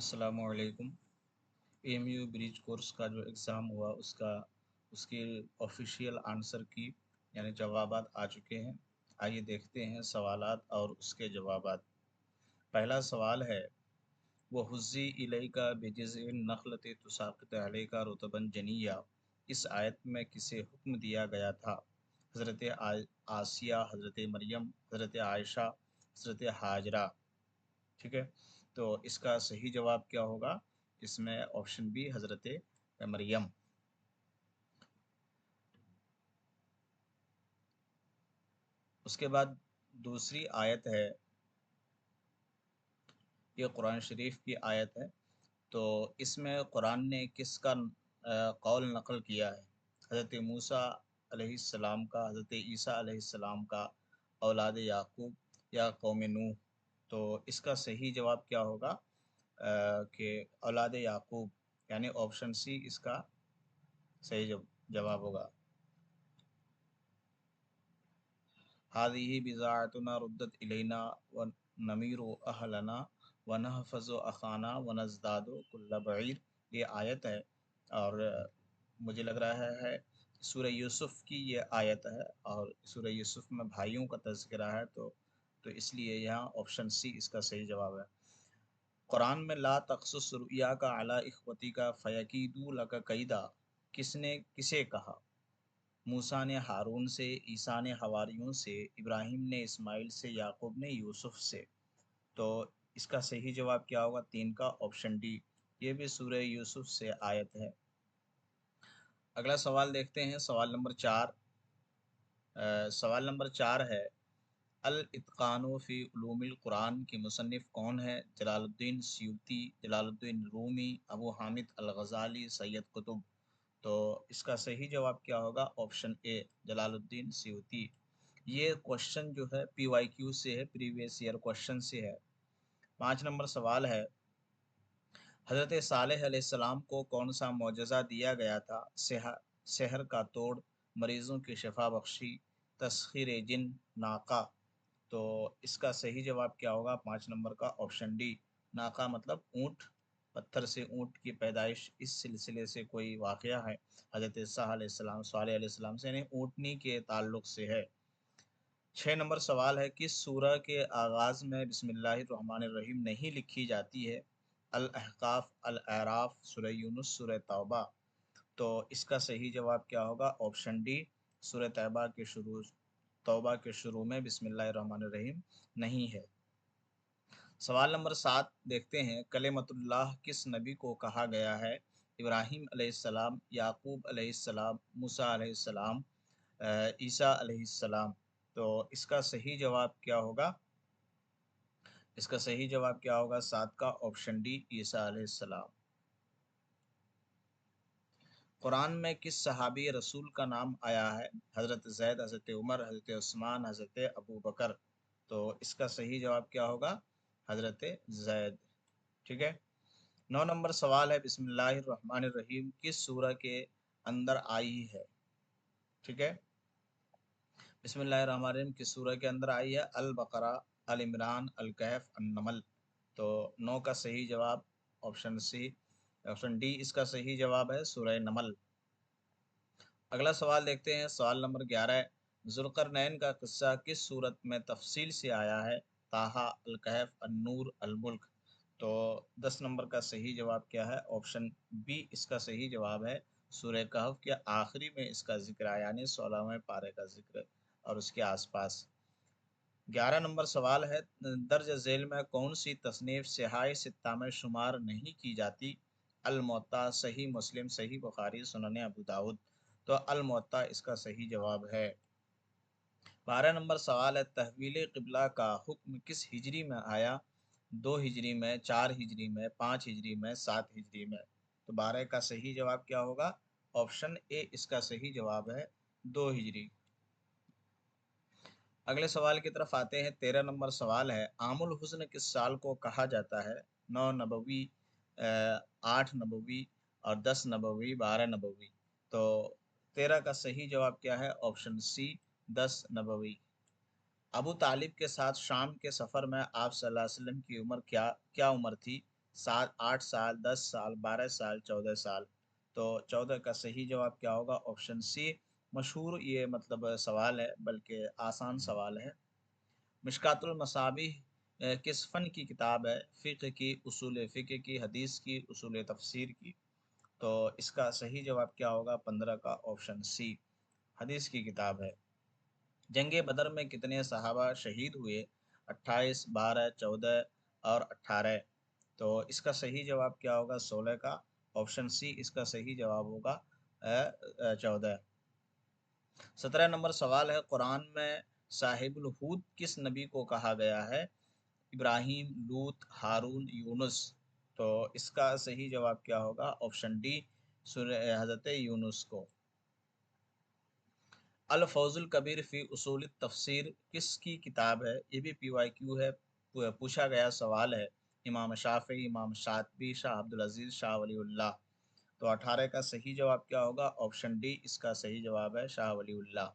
अस्सलामुअलैकुम। AMU bridge course का जो एग्ज़ाम हुआ उसके ऑफिशियल आंसर की यानी जवाबात आ चुके हैं। आइए देखते हैं सवालात और उसके जवाबात। पहला सवाल है, वो हुज़्ज़ी इलैका बिजिज़्इन नख़लति तुसाक़ित अलैका रुतबन जनिय्या, इस आयत में किसे हुक्म दिया गया था? हज़रत आसिया, हज़रत मरियम, हज़रत आयशा, हज़रत हाजरा। ठीक है, तो इसका सही जवाब क्या होगा? इसमें ऑप्शन बी हज़रत मरियम। उसके बाद दूसरी आयत है, ये कुरान शरीफ की आयत है। तो इसमें कुरान ने किसका कौल नकल किया है? हज़रत मूसा अलैहिस्सलाम का, हज़रत ईसा अलैहिस्सलाम का, औलाद याकूब या कौम नूह? तो इसका सही जवाब क्या होगा? कि औलाद याकूब, यानी ऑप्शन सी इसका सही जवाब होगा। हादिही बिज़ाअतुना रुद्दत इलैना व नमीरु अहलना व नहफ़ज़ु अख़ाना व नज़दादु कुल्ल बईर, ये आयत है। और मुझे लग रहा है सूरह यूसुफ की ये आयत है, और सूरह यूसुफ में भाइयों का तज़किरा है, तो इसलिए यहाँ ऑप्शन सी इसका सही जवाब है। कुरान में ला तक़्सुस रुया का अला इख्वती का फ़यकीदू लका कैदा, किसने किसे कहा? मूसा ने हारून से, ईसा ने हवारियों से, इब्राहिम ने इस्माइल से, याकूब ने यूसुफ से। तो इसका सही जवाब क्या होगा? 3 का ऑप्शन डी, ये भी सूरह यूसुफ से आयत है। अगला सवाल देखते हैं, सवाल नंबर 4। सवाल नंबर 4 है, अल इत्क़ानु फ़ी उलूमिल कुरान के मुसन्निफ़ कौन है? जलालुद्दीन सयूती, जलालुद्दीन रूमी, अबू हामिद अल ग़ज़ाली, सैयद कुतुब। तो इसका सही जवाब क्या होगा? ऑप्शन ए जलालुद्दीन सयूती। ये क्वेश्चन जो है पीवाईक्यू से है, प्रीवियस ईयर क्वेश्चन से है। 5 नंबर सवाल है, हज़रत सालेह अलैहिस्सलाम को कौन सा मोजज़ा दिया गया था? सहर का तोड़, मरीज़ों की शिफा बख्शी, तस्खीर जिन, नाका। तो इसका सही जवाब क्या होगा? 5 नंबर का ऑप्शन डी, नाका मतलब ऊँट। पत्थर से ऊँट की पैदाइश, इस सिलसिले से कोई वाक़या है हज़रत सालेह अलैहिस्सलाम से, यानी ऊँटनी के ताल्लुक़ से है। 6 नंबर सवाल है, किस सूरह के आगाज़ में बिस्मिल्लाहिर्रहमानिर्रहीम नहीं लिखी जाती है? अल अहकाफ, अल अराफ, सूरह यूनुस, सूरह तौबा। तो इसका सही जवाब क्या होगा? ऑप्शन डी, सूरह तौबा के शुरू में बिस्मिल्लाहिर्रहमानिर्रहीम नहीं है। सवाल नंबर 7 देखते हैं, कलिमतुल्लाह किस नबी को कहा गया है? इब्राहीम अलैहिस्सलाम, याकूब अलैहिस्सलाम, मूसा अलैहिस्सलाम, ईसा अलैहिस्सलाम। तो इसका सही जवाब क्या होगा? इसका सही जवाब क्या होगा? 7 का ऑप्शन डी, ईसा अलैहिस्सलाम। कुरान में किस सहाबी रसूल का नाम आया है? हज़रत ज़ैद, हज़रत उमर, हज़रत उस्मान, हज़रत अबू बकर। तो इसका सही जवाब क्या होगा? हज़रत ज़ैद। ठीक है। 9 नंबर सवाल है, बिस्मिल्लाहिर्रहमानिर्रहीम किस सूरह के अंदर आई है? ठीक है, बिस्मिल्लाहिर्रहमानिर्रहीम किस सूरह के अंदर आई है? अल बकरा, अल इमरान, अल कहफ, अन-नमल। तो 9 का सही जवाब ऑप्शन सी, ऑप्शन डी इसका सही जवाब है, सूरह नमल। अगला सवाल देखते हैं, सवाल नंबर 11, ज़ुल्क़रनैन का किस्सा किस सूरत में तफसील से आया है? ताहा, अल कहफ, अन-नूर, अल मुल्क। तो 10 नंबर का सही जवाब क्या है? ऑप्शन बी इसका सही जवाब है, सूरह कहफ के आखिरी में इसका जिक्र आया, यानी 16वें पारे का जिक्र और उसके आसपास। 11 नंबर सवाल है, दर्ज झेल में कौन सी तसनीफ़ सिहाह सित्ता में शुमार नहीं की जाती? अल मुअत्ता, सही मुस्लिम, सही बुखारी, सुनन अबू दाऊद। तो अल मुअत्ता इसका सही जवाब है। 12 नंबर सवाल है, तहवील क़िबला का हुक्म किस हिजरी में आया? 2 हिजरी में, 4 हिजरी में, 5 हिजरी में, 7 हिजरी में। तो 12 का सही जवाब क्या होगा? ऑप्शन ए इसका सही जवाब है, 2 हिजरी। अगले सवाल की तरफ आते हैं, 13 नंबर सवाल है, आमुल हुस्न किस साल को कहा जाता है? 9 नबवी, 8 नबवी और 10 नबवी, 12 नबवी। तो 13 का सही जवाब क्या है? ऑप्शन सी, 10 नबवी। अबू तालिब के साथ शाम के सफ़र में आप सल्लल्लाहु अलैहि वसल्लम की उम्र क्या क्या उम्र थी? 7 8 साल, 10 साल, 12 साल, 14 साल। तो 14 का सही जवाब क्या होगा? Option C. मशहूर ये मतलब सवाल है, बल्कि आसान सवाल है। मिशकातुल मसाबिह किस फ़न की किताब है? फ़िक़्ह की, उसूल फ़िक़्ह की, हदीस की, उसूल तफ़सीर की। तो इसका सही जवाब क्या होगा? 15 का ऑप्शन सी, हदीस की किताब है। जंग बदर में कितने सहाबा शहीद हुए? 28, 12, 14 और 18। तो इसका सही जवाब क्या होगा? 16 का ऑप्शन सी इसका सही जवाब होगा 14। 17 नंबर सवाल है, कुरान में साहिबुल हूद किस नबी को कहा गया है? इब्राहिम, लूत, हारून, यूनुस। तो इसका सही जवाब क्या होगा? ऑप्शन डी, सूरह हज़रत यूनुस को। अल फौजुल कबीर फ़ी उसूल तफसीर किसकी किताब है? ये भी PYQ है, पूछा गया सवाल है। इमाम शाफ़ी, इमाम शातिबी, शाह अब्दुल अज़ीज़, शाह वलीउल्लाह। तो 18 का सही जवाब क्या होगा? ऑप्शन डी इसका सही जवाब है, शाह वलीउल्लाह।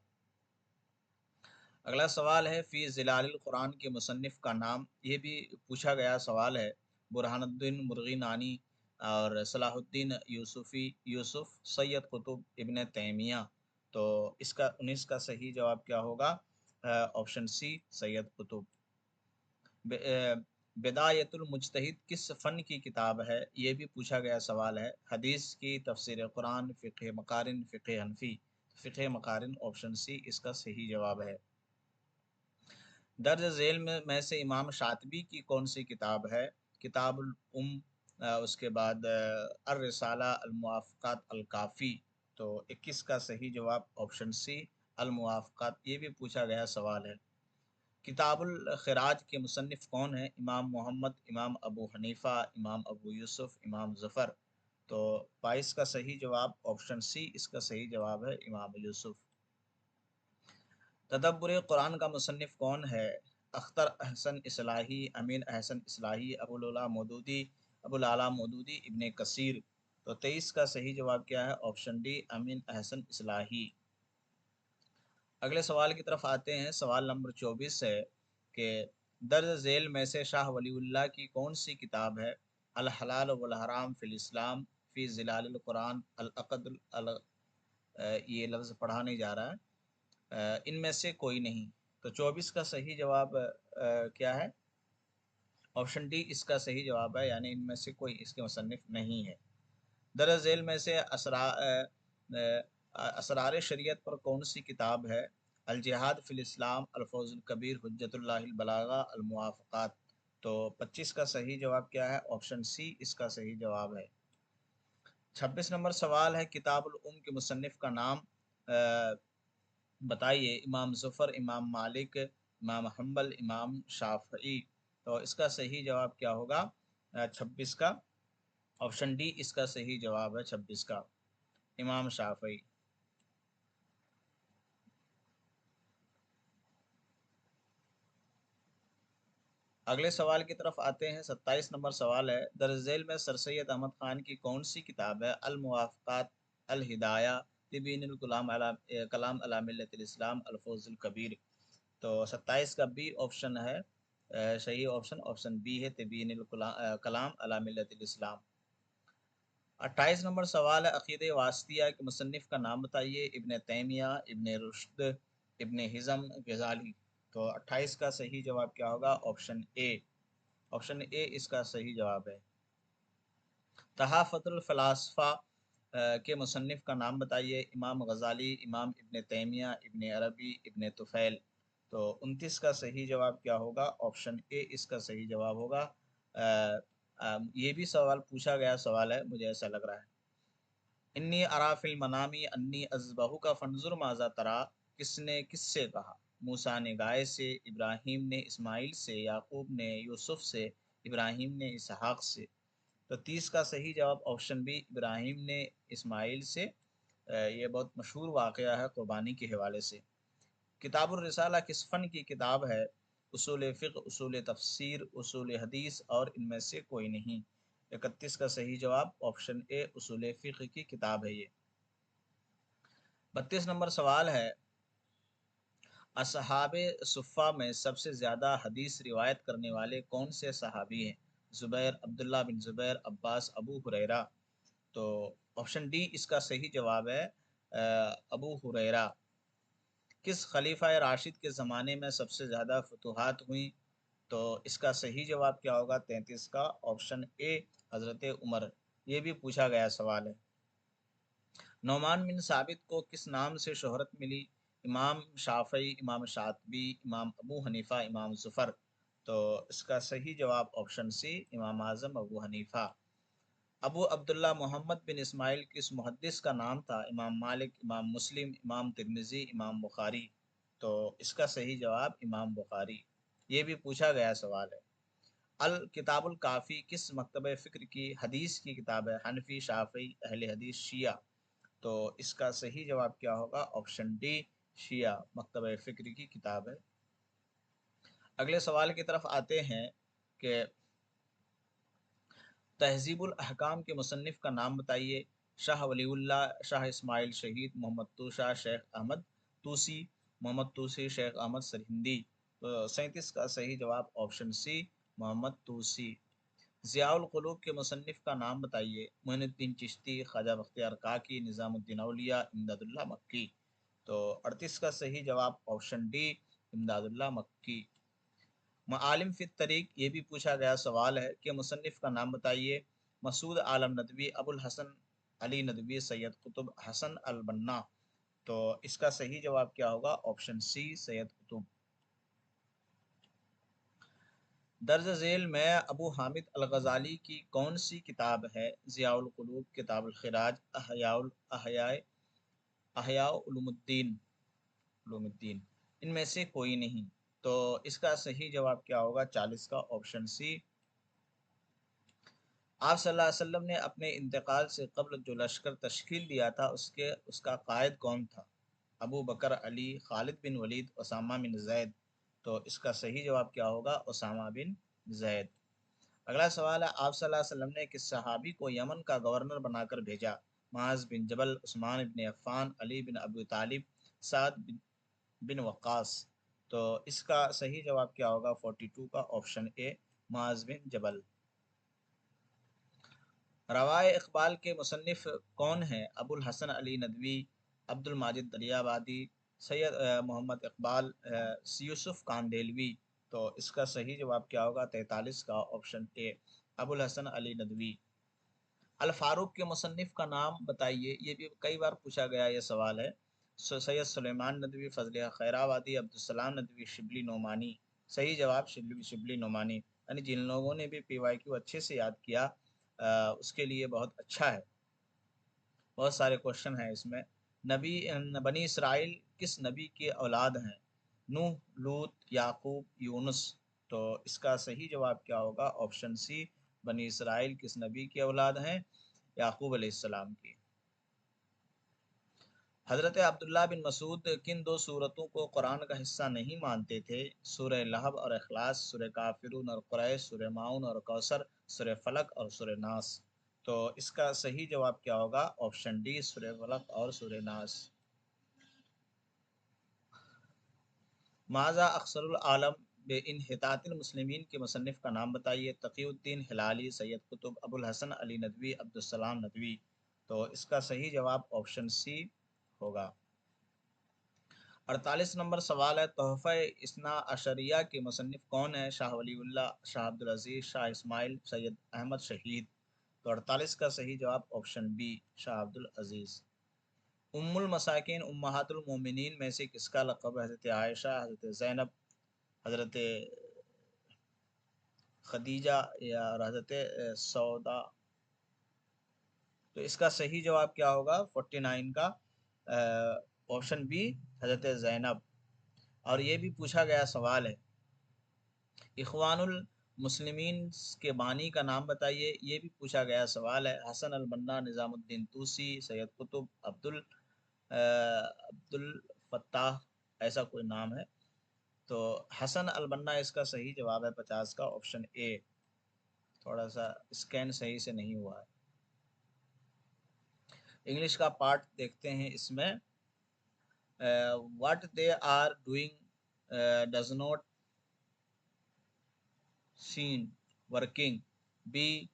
अगला सवाल है, फ़ी ज़िलालिल कुरान के मुसन्निफ़ का नाम। ये भी पूछा गया सवाल है। बुरहानुद्दीन मुर्गी नानी और सलाहुद्दीन यूसुफ़ी, यूसुफ़, सैयद कुतुब इब्न तैमिया। तो इसका 19 का सही जवाब क्या होगा? Option C, Syed Qutb. Bidayatul Mujtahid किस फ़न की किताब है? ये भी पूछा गया सवाल है। हदीस की, तफसीर कुरान, फ़िक़्ह मकारिन, फ़िक़्ह हनफ़ी। फ़िक़्ह मकारिन ऑप्शन सी इसका सही जवाब है। दर्ज झेल में से इमाम शातिबी की कौन सी किताब है? किताबुल उसके बाद अर रिसाला, अल मुवाफ़क़ात, अल काफ़ी। तो 21 का सही जवाब ऑप्शन सी, अल मुवाफ़क़ात। ये भी पूछा गया सवाल है। किताबुल खिराज के मुसन्निफ़ कौन है? इमाम मोहम्मद, इमाम अबू हनीफ़ा, इमाम अबू यूसुफ़, इमाम ज़फ़र। तो 22 का सही जवाब ऑप्शन सी इसका सही जवाब है, इमाम यूसुफ़। तदब्बुर कुरान का मुसन्निफ़ कौन है? अख्तर अहसन इस्लाही, अमीन अहसन इस्लाही, अबुल उला मौदूदी, अबुल आला मौदूदी, इब्ने कसीर। तो 23 का सही जवाब क्या है? ऑप्शन डी, अमीन अहसन इस्लाही। अगले सवाल की तरफ आते हैं। सवाल नंबर 24 है कि दर्ज झेल में से शाह वलीउल्लाह की कौन सी किताब है? अल हलाल वल हराम फिल इस्लाम, फ़ी ज़िलालिल कुरान, अल अक़द ये लफ्ज़ पढ़ा नहीं जा रहा है। इनमें से कोई नहीं। तो 24 का सही जवाब क्या है? ऑप्शन डी इसका सही जवाब है, यानी इनमें से कोई इसके मुसन्निफ नहीं है। दरअ झेल में से असरार शरीयत पर कौन सी किताब है? अल जिहाद फिल इस्लाम, अल फौजुल कबीर, हुज्जतुल्लाहिल बलागा, अल मुवाफ़क़ात। तो 25 का सही जवाब क्या है? ऑप्शन सी इसका सही जवाब है। 26 नंबर सवाल है, किताबुल के मुसन्निफ का नाम बताइए। इमाम ज़फ़र, इमाम मालिक, इमाम हम्बल, इमाम शाफ़ई। तो इसका सही जवाब क्या होगा? 26 का ऑप्शन डी इसका सही जवाब है, 26 का, इमाम शाफ़ई। अगले सवाल की तरफ आते हैं। 27 नंबर सवाल है, दर्ज झेल में सर सैयद अहमद ख़ान की कौन सी किताब है? अल मुवाफ़क़ात, अल हिदाया, तिबीनुल कलाम अला मिल्लतिल इस्लाम, अल फौज़ुल कबीर। तो 27 का बी ऑप्शन है, सही ऑप्शन ऑप्शन बी है, तिबीनुल कलाम अला मिल्लतिल इस्लाम। 28 नंबर सवाल है, अक़ीदे वासितिया के मुसन्निफ़ का नाम बताइए। इब्न तैमिया, इब्न रुश्द, इब्न हिज़म, गज़ाली। तो 28 का सही जवाब क्या होगा? ऑप्शन ए, ऑप्शन ए इसका सही जवाब है। तहाफ़तुल फ़लासफ़ा के मुसन्निफ़ का नाम बताइए। इमाम गज़ाली, इमाम इब्न तैमिया, इब्न अरबी, इब्न तुफ़ैल। तो 29 का सही जवाब क्या होगा? ऑप्शन ए इसका सही जवाब होगा। ये भी सवाल पूछा गया सवाल है, मुझे ऐसा लग रहा है। इन्नी अराफिल मनामी अन्नी अज़बहु का फंजुर माज़ा तरा, किसने किससे कहा? मूसा ने गाय से, इब्राहिम ने इस्माइल से, याकूब ने यूसुफ से, इब्राहिम ने इसहाक से। तो 30 का सही जवाब ऑप्शन बी, इब्राहिम ने इस्माइल से। ये बहुत मशहूर वाक़या है कुर्बानी के हवाले से। किताबुर रिसाला किस फ़न की किताब है? उसूल फ़िक़्ह, उसूल तफ़सीर, उसूल हदीस और इनमें से कोई नहीं। 31 का सही जवाब ऑप्शन ए, उसूल फ़िक़्ह की किताब है ये। 32 नंबर सवाल है, असहाबे सुफ़्फ़ा में सबसे ज़्यादा हदीस रिवायत करने वाले कौन से सहाबी हैं? ज़ुबैर, अब्दुल्ला बिन ज़ुबैर, अब्बास, अबू हुरैरा। तो ऑप्शन डी इसका सही जवाब है अबू हुरैरा। किस खलीफा राशिद के ज़माने में सबसे ज़्यादा फतूहात हुई? तो इसका सही जवाब क्या होगा 33 का? ऑप्शन ए हज़रत उमर। ये भी पूछा गया सवाल है। नौमान बिन साबित को किस नाम से शोहरत मिली? इमाम शाफई, इमाम शातबी, इमाम अबू हनीफ़ा, इमाम ज़ुफ़र। तो इसका सही जवाब ऑप्शन सी इमाम आज़म अबू हनीफ़ा। अबू अब्दुल्ला मोहम्मद बिन इस्माइल किस मुहद्दिस का नाम था? इमाम मालिक, इमाम मुस्लिम, इमाम तिरमिज़ी, इमाम बुखारी। तो इसका सही जवाब इमाम बुखारी। ये भी पूछा गया सवाल है। अल किताबुल काफ़ी किस मकतब फ़िक्र की हदीस की किताब है? हनफी, शाफ़ी, अहले हदीस, शिया। तो इसका सही जवाब क्या होगा? ऑप्शन डी शिया मकतब फ़िक्र की किताब है। अगले सवाल की तरफ आते हैं कि तहज़ीबुल अहकाम के मुसन्निफ़ का नाम बताइए। शाह वलीउल्लाह, शाह इस्माइल शहीद, मोहम्मद तूषा, शेख अहमद तूसी, मोहम्मद तूसी, शेख अहमद सरहिंदी। तो 37 का सही जवाब ऑप्शन सी मोहम्मद तूसी। ज़ियाउल क़ुलूब के मुसन्निफ़ का नाम बताइए। मोइनुद्दीन चिश्ती, ख्वाजा बख्तियार काकी, निज़ामुद्दीन औलिया, इमदादुल्लाह मक्की। तो 38 का सही जवाब ऑप्शन डी इमदादुल्लाह मक्की। मालिम फ़ित तरीक़ ये भी पूछा गया सवाल है कि मुसन्निफ़ का नाम बताइए। मसूद आलम नदवी, अबुल हसन अली नदवी, सैयद कुतुब हसन अल बन्ना। तो इसका सही जवाब क्या होगा? Option C Syed Qutub. दर्ज झेल में अबू हामिद अल गज़ाली की कौन सी किताब है? ज़ियाउल क़ुलूब, किताबुल खिराज, अहया उलूमुद्दीन। इनमें से कोई नहीं। तो इसका सही जवाब क्या होगा 40 का? Option C. आप सल्लल्लाहु अलैहि वसल्लम ने अपने इंतकाल से कब्ल जो लश्कर तश्कील दिया था उसका कायद कौन था? अबू बकर, अली, खालिद बिन वलीद, उसामा बिन जैद। तो इसका सही जवाब क्या होगा? उसामा बिन जैद। अगला सवाल है आप सल्लल्लाहु अलैहि वसल्लम ने किस सहाबी को यमन का गवर्नर बनाकर भेजा? माज बिन जबल, उस्मान बिन अफ़्फ़ान, अली बिन अबू तालिब, साद बिन वक्कास। तो इसका सही जवाब क्या होगा 42 का? ऑप्शन ए माज बिन जबल। रवाए इकबाल के मुसन्निफ़ कौन हैं? अबुल हसन अली नदवी, अब्दुल माजिद दरियाबादी, सैयद मोहम्मद इकबाल, यूसुफ़ कांदेलवी। तो इसका सही जवाब क्या होगा 43 का? Option A Abul Hasan Ali Nadwi. अल फारूक के मुसन्निफ़ का नाम बताइए। ये भी कई बार पूछा गया ये सवाल है। सैयद सुलेमान नदवी, फजल खैराबादी, अब्दुलसलाम नदवी, शिबली नोमानी। सही जवाब शिबली शिबली नोमानी। यानी जिन लोगों ने भी PYQ अच्छे से याद किया उसके लिए बहुत अच्छा है। बहुत सारे क्वेश्चन हैं इसमें। नबी बनी इसराइल किस नबी के औलाद हैं? नूह, लूत, याकूब, यूनुस। तो इसका सही जवाब क्या होगा? ऑप्शन सी बनी इसराइल किस नबी के औलाद हैं? याकूब अलैहिस्सलाम की। हज़रत अब्दुल्ला बिन मसूद किन दो सूरतों को कुरान का हिस्सा नहीं मानते थे? सूरह लहब और इखलास, सूरह काफिरून और कुरैश, सूरह माउन और कौसर, सूरह फलक और सूरह नास। तो इसका सही जवाब क्या होगा? ऑप्शन डी सूरह फलक और सूरह नास। माज़ा अक्सरुल आलम बे इन्हितातिल मुस्लिमीन के मुसन्निफ़ का नाम बताइए। तक़ीउद्दीन हिलाली, सैयद कुतुब, अबुल हसन अली नदवी, अब्दुस्सलाम नदवी। तो इसका सही जवाब ऑप्शन सी होगा। 48 नंबर सवाल है तोहफ़ा इस्ना अशरिया के मुसन्निफ़ कौन है? शाह वलीउल्लाह, शाह अब्दुल अज़ीज़, शाह इस्माइल, सैयद अहमद शहीद। तो 48 का सही जवाब ऑप्शन बी शाह अब्दुल अज़ीज़। उम्मुल मसाकिन उम्महातुल मोमिनीन में से किसका लक़ब है? हज़रत आयशा, हज़रत ज़ैनब, हज़रत खदीजा या हज़रत सौदा। तो इसका सही जवाब क्या होगा 49 का? ऑप्शन बी हज़रत ज़ैनब। और ये भी पूछा गया सवाल है इख़वानुल मुस्लिमीन के बानी का नाम बताइए। ये भी पूछा गया सवाल है। हसन अल बन्ना, निज़ामुद्दीन तूसी, सैयद कुतुब, अब्दुल फत्ताह, ऐसा कोई नाम है। तो हसन अल बन्ना इसका सही जवाब है 50 का? ऑप्शन ए। थोड़ा सा स्कैन सही से नहीं हुआ है। इंग्लिश का पार्ट देखते हैं इसमें। What they are doing does not seen working. Be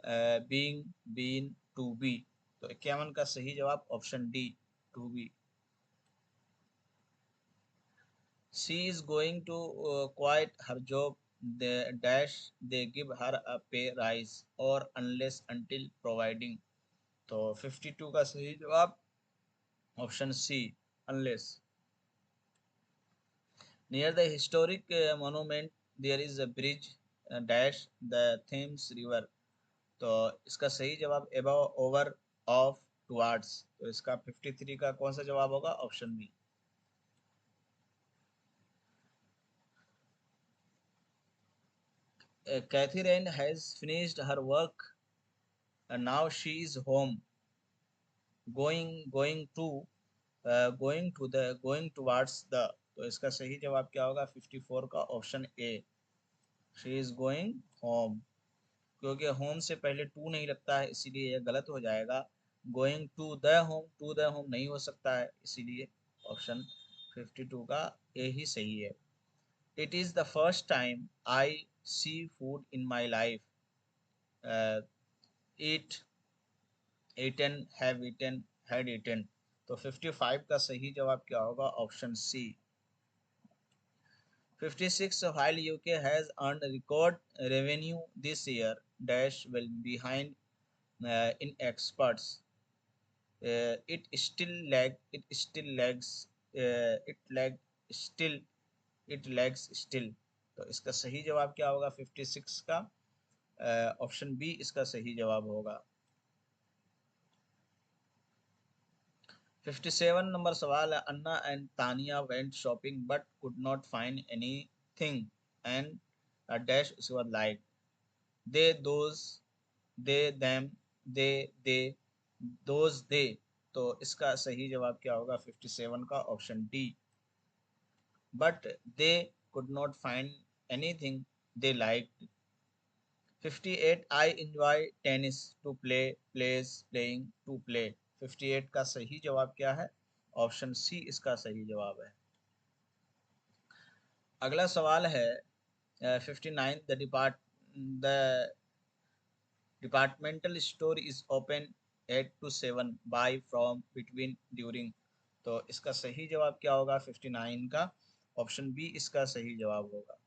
being, been, to be. तो 51 का सही जवाब option D, to be. She is going to quit her job, dash they give her a pay rise और unless until providing. तो 52 का सही जवाब option C, unless. Near the historic monument there is a bridge, dash the Thames river. तो इसका सही जवाब above, over, of, towards. तो इसका 53 का कौन सा जवाब होगा? Option B. Catherine has finished her work and now she is home, going towards the। तो इसका सही जवाब क्या होगा? 54 का option A, she is going home. क्योंकि होम से पहले टू नहीं लगता है, इसीलिए यह गलत हो जाएगा। गोइंग टू द होम नहीं हो सकता है, इसीलिए ऑप्शन 52 का ए ही सही है। It is the first time I see food in my life, eat, eaten, have eaten, had eaten. तो 55 का सही जवाब क्या होगा? Option C. 56, while UK has earned record revenue this year, dash will behind in experts, it lag still, it lags still। तो इसका सही जवाब क्या होगा 56 का? ऑप्शन बी इसका सही जवाब होगा। 57 नंबर सवाल है, Anna and Tania went shopping but could not find anything and dash उसके बाद like, they, those, they, them, they those, they. तो इसका सही जवाब क्या होगा 57 का? Option D, but they could not find anything they like. 58, I enjoy tennis to play, plays, playing, to play. 58 का सही जवाब क्या है? ऑप्शन सी इसका सही जवाब है। अगला सवाल है 59, the departmental store is open 8 to 7, by, from, between, during. तो इसका सही जवाब क्या होगा 59 का? ऑप्शन बी इसका सही जवाब होगा।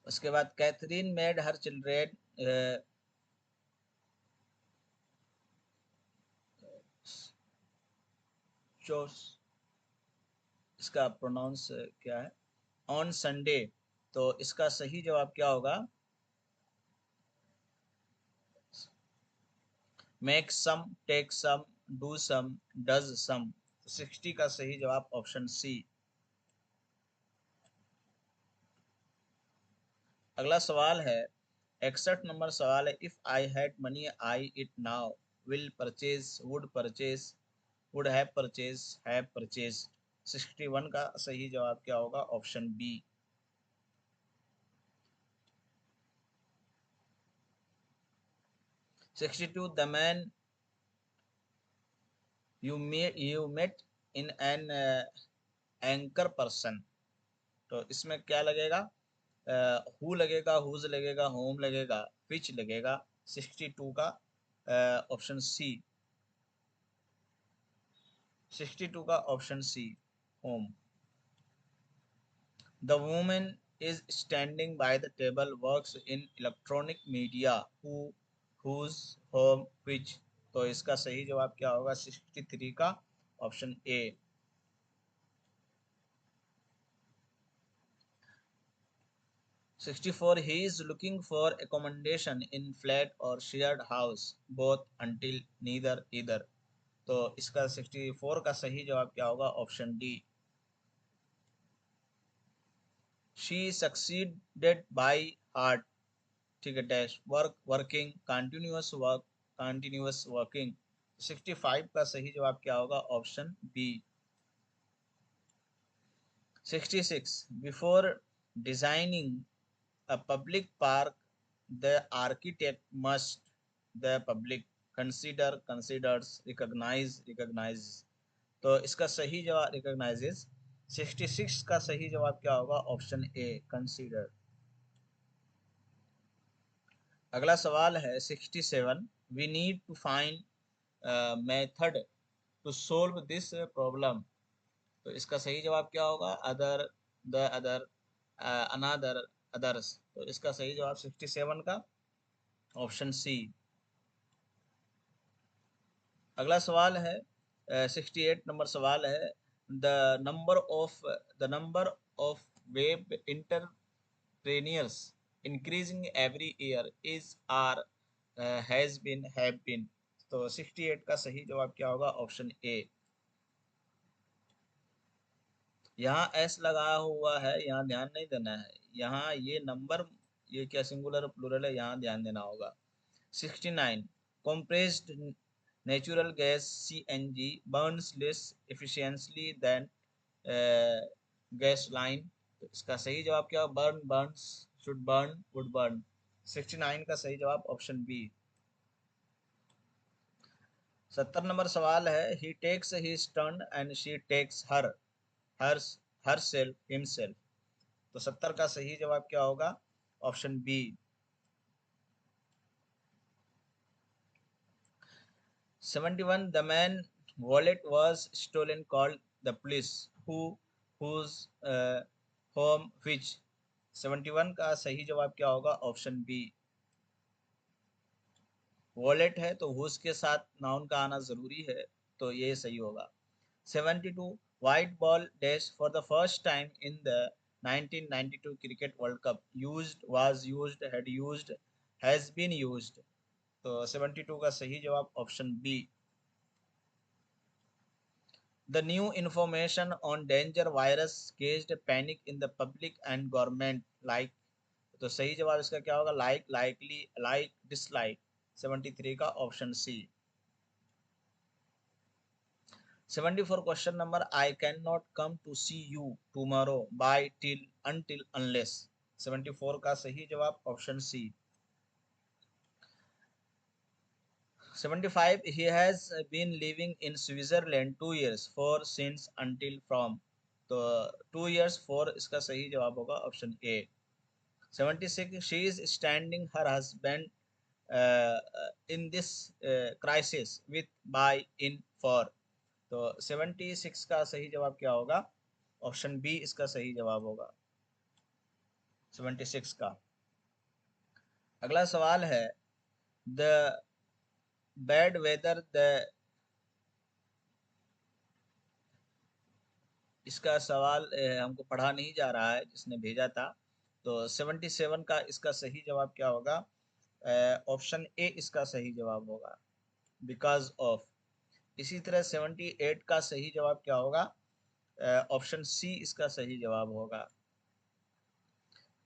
उसके बाद Catherine made her children, chose, इसका प्रोनाउंस क्या है? On Sunday. तो इसका सही जवाब क्या होगा? Make some, take some, do some, does some. 60 का सही जवाब ऑप्शन सी। अगला सवाल है 61 नंबर सवाल है, if I had money I it now, will purchase, would have purchase. 61 का सही जवाब क्या होगा? Option B. 62, the man you met in an anchor person. तो इसमें क्या लगेगा? हु लगेगा, हुज लगेगा, होम लगेगा, विच लगेगा। 62 का ऑप्शन सी, 62 का option C, home. The women is standing by the table works in electronic media, who, whose, home, which. तो इसका सही जवाब क्या होगा 63 का? Option A. 64, he is looking for accommodation in flat or shared house, both, until, neither, either। तो इसका 64 का सही जवाब क्या होगा? Option D. She succeeded by heart, ठीक है, dash, work, working, continuous work, continuous working. 65 का सही जवाब क्या होगा? Option B. 66, before designing a public park, the architect must, the public, considers, recognize, recognizes। तो इसका सही जवाब recognizes। 66 का सही जवाब क्या होगा? Option A, consider. अगला सवाल है 67, we need to find method to solve this problem. तो इसका सही जवाब क्या होगा? Other, the other, another, others. तो इसका सही जवाब 67 का ऑप्शन सी। अगला सवाल है 68 नंबर सवाल है, the number of the number of web entrepreneurs increasing every year is are has been have been. तो 68 का सही जवाब क्या होगा? Option A. यहाँ एस लगाया हुआ है, यहाँ ध्यान नहीं देना है। यहाँ ये नंबर, ये क्या सिंगुलर प्लूरल है, यहाँ ध्यान देना होगा। 69, compressed natural gas CNG burns less efficiently than gasoline। तो इसका सही जवाब क्या? Burn, Burns, should burn, would burn. 69 का सही जवाब ऑप्शन बी। 70 नंबर सवाल है, he takes his turn and she takes hers herself himself। तो 70 का सही जवाब क्या होगा? Option B. 71, the man wallet was stolen, called the police, whose home which। 71 का सही जवाब क्या होगा? Option B. वॉलेट है तो हुज के साथ नाउन का आना जरूरी है, तो ये सही होगा। 72, white ball dash for the first time in the 1992 cricket world cup used, was used, had used, has been used। तो 72 का सही जवाब option B. The new information on danger virus caused panic in the public and government, like। तो सही जवाब इसका क्या होगा? Like, likely, like, dislike. 73 का option C. 74 question number, I can not come to see you tomorrow by till until unless. 74 का सही जवाब option C. 75, he has been living in Switzerland 2 years for since until from। तो 2 years for इसका सही जवाब होगा option A. 76, she is standing her husband in this crisis with by in for। तो 76 का सही जवाब क्या होगा? ऑप्शन बी इसका सही जवाब होगा 76 का। अगला सवाल है, द बैड वेदर द। इसका सवाल हमको पढ़ा नहीं जा रहा है, जिसने भेजा था। तो 77 का इसका सही जवाब क्या होगा? ऑप्शन ए इसका सही जवाब होगा, बिकॉज ऑफ। इसी तरह 78 का सही जवाब क्या होगा? ऑप्शन सी इसका सही जवाब होगा।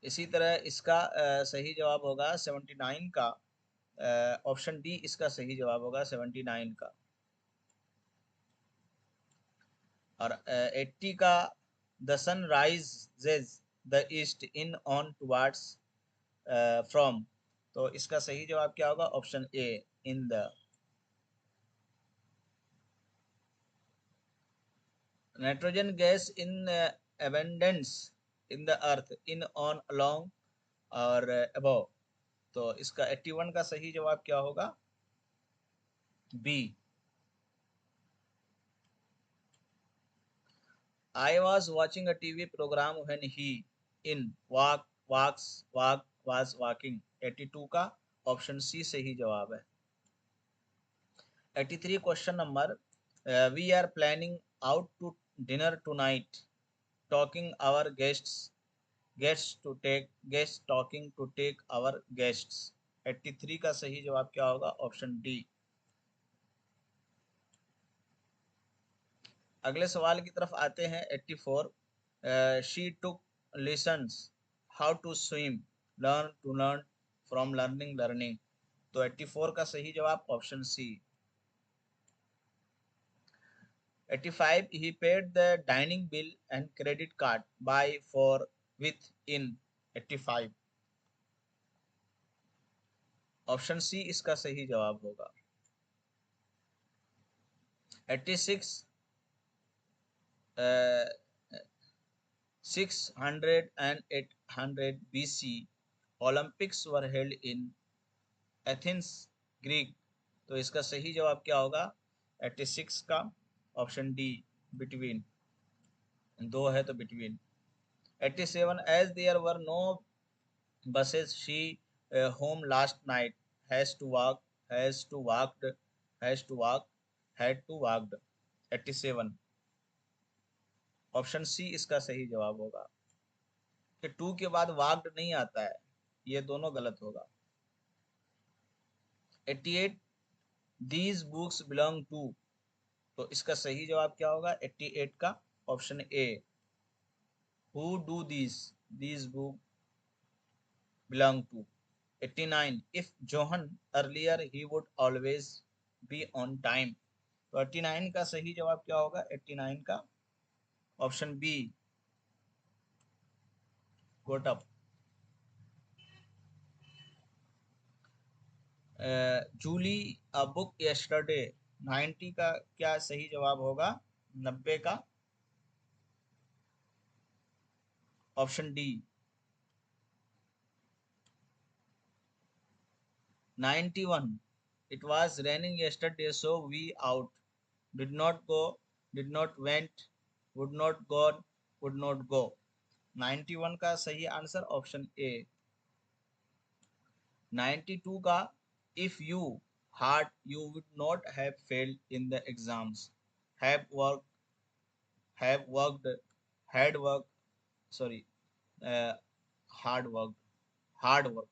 इसी तरह इसका सही जवाब होगा 79 का, ऑप्शन डी इसका सही जवाब होगा 79 का। और 80 का, the sun rises the east in on towards from. तो इसका सही जवाब क्या होगा? Option A, in the. Nitrogen gas in abundance in the earth, in, on, along और अबव। तो इसका 81 का सही जवाब क्या होगा? B. I was watching a TV program when he in walk was walking। 82 का ऑप्शन सी सही जवाब है। 83 question number, we are planning out to dinner tonight, talking our guests talking to take our guests। 83 का सही जवाब क्या होगा? Option D. अगले सवाल की तरफ आते हैं। 84, she took lessons how to swim, learn from learning. तो 84 का सही जवाब option C. 85, he paid the dining bill and credit card by for with in। 85 option C इसका सही जवाब होगा। 86, 600 and 800 BC, Olympics were held in Athens, Greek. तो इसका सही जवाब क्या होगा? 86 का ऑप्शन डी, बिटवीन। दो है तो between. 87, as there were no buses she home last night, has to walk, has to walked, has to walk, had to walked। 87 option C इसका सही जवाब होगा। कि टू के बाद walked नहीं आता है, ये दोनों गलत होगा। 88, these books belong to, तो इसका सही जवाब क्या होगा 88 का? Option A, who do these book belong to। 89, if Johan earlier he would always be on time। तो 89 का सही जवाब क्या होगा? 89 का option B, got up. Julie a book yesterday, 90 का क्या सही जवाब होगा? 90 का option D, 91, it was raining yesterday so we out, did not go, did not went, would not gone, would not go। 91 का सही आंसर ऑप्शन ए। 92 का, if you had you would not have failed in the exams, have worked, have worked, had worked, sorry, uh, hard worked, hard work।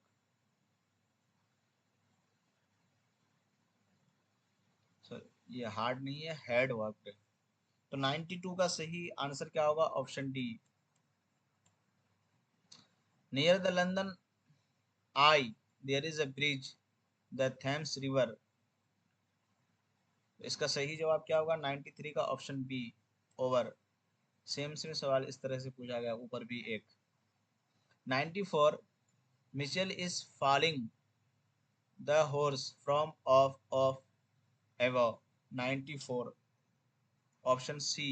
सो ये hard नहीं है, had worked. तो 92 का सही answer क्या होगा? Option D. Near the London Eye there is a bridge, the Thames river. इसका सही जवाब क्या होगा? 93 का option B, over. Same same सवाल इस तरह से पूछा गया, ऊपर भी एक। 94, Michelle is falling the horse from off ever. 94 option C.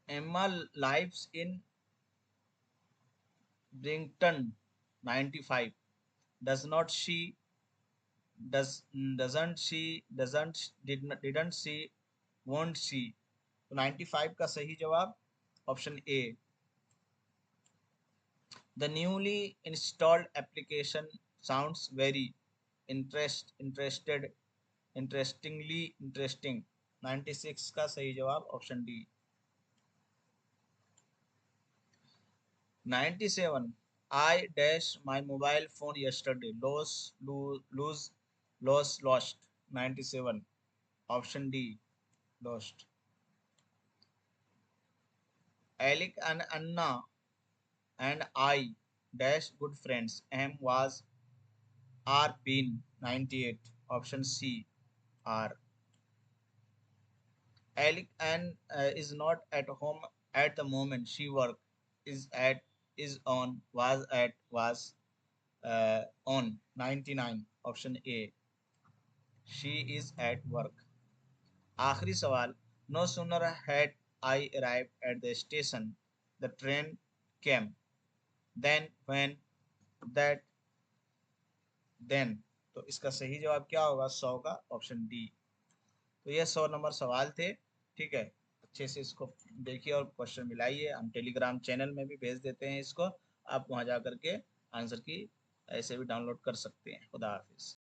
Emma lives in Brington. 95, does not she, didn't she, won't she। तो 95 का सही जवाब option A. The newly installed application sounds very interested, interestingly interesting. 96 का सही जवाब option D. 97, I dash my mobile phone yesterday, lose lost। 97 option D, lost। Alec and Anna and I dash good friends, M was are been। 98 option C, are। Alec and is not at home at the moment, she work, is at, is on, was at, was on। 99 option A, she is at work। आखिरी सवाल। No sooner had I arrive at the station, the train came, then when, that, then. तो इसका सही जवाब क्या होगा? 100 का option D. तो ये 100 नंबर सवाल थे। ठीक है, अच्छे से इसको देखिए और क्वेश्चन मिलाइए। हम टेलीग्राम चैनल में भी भेज देते हैं इसको, आप वहां जा करके आंसर की ऐसे भी डाउनलोड कर सकते हैं। खुदा हाफिज।